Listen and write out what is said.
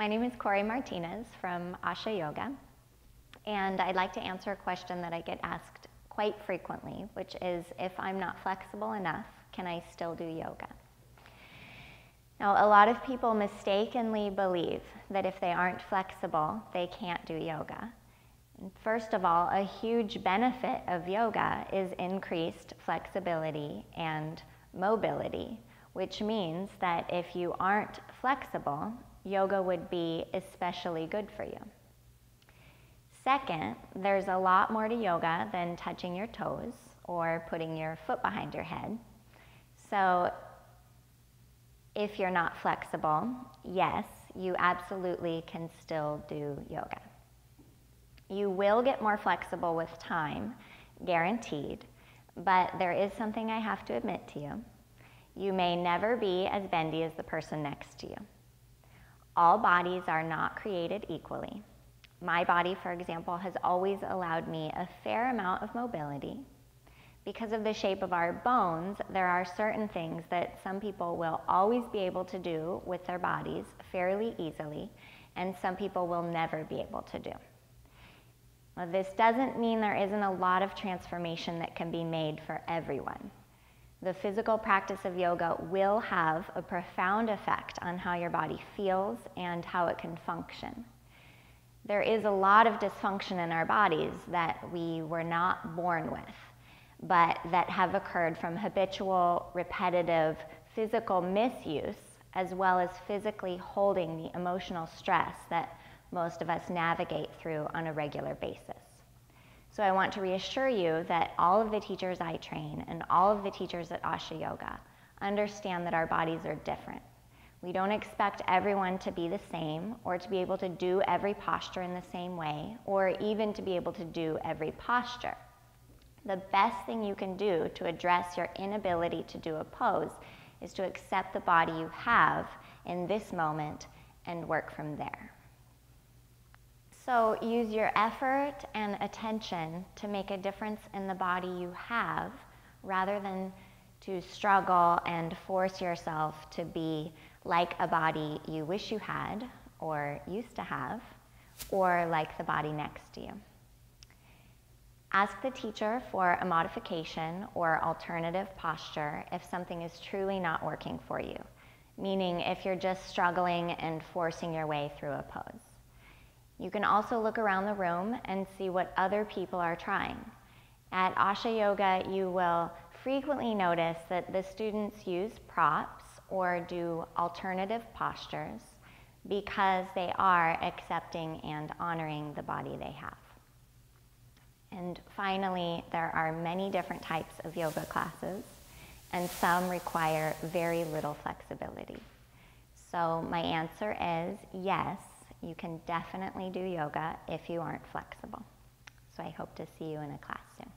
My name is Cori Martinez from Asha Yoga, and I'd like to answer a question that I get asked quite frequently, which is, if I'm not flexible enough, can I still do yoga? Now, a lot of people mistakenly believe that if they aren't flexible, they can't do yoga. And first of all, a huge benefit of yoga is increased flexibility and mobility, which means that if you aren't flexible, yoga would be especially good for you. Second, there's a lot more to yoga than touching your toes or putting your foot behind your head. So if you're not flexible, yes, you absolutely can still do yoga. You will get more flexible with time, guaranteed, but there is something I have to admit to you. You may never be as bendy as the person next to you. All bodies are not created equally. My body, for example, has always allowed me a fair amount of mobility. Because of the shape of our bones, there are certain things that some people will always be able to do with their bodies fairly easily, and some people will never be able to do. Now, this doesn't mean there isn't a lot of transformation that can be made for everyone. The physical practice of yoga will have a profound effect on how your body feels and how it can function. There is a lot of dysfunction in our bodies that we were not born with, but that have occurred from habitual, repetitive, physical misuse, as well as physically holding the emotional stress that most of us navigate through on a regular basis. So I want to reassure you that all of the teachers I train and all of the teachers at Asha Yoga understand that our bodies are different. We don't expect everyone to be the same, or to be able to do every posture in the same way, or even to be able to do every posture. The best thing you can do to address your inability to do a pose is to accept the body you have in this moment and work from there. So use your effort and attention to make a difference in the body you have, rather than to struggle and force yourself to be like a body you wish you had or used to have, or like the body next to you. Ask the teacher for a modification or alternative posture if something is truly not working for you, meaning if you're just struggling and forcing your way through a pose. You can also look around the room and see what other people are trying. At Asha Yoga, you will frequently notice that the students use props or do alternative postures because they are accepting and honoring the body they have. And finally, there are many different types of yoga classes, and some require very little flexibility. So my answer is yes, you can definitely do yoga if you aren't flexible. So I hope to see you in a class soon.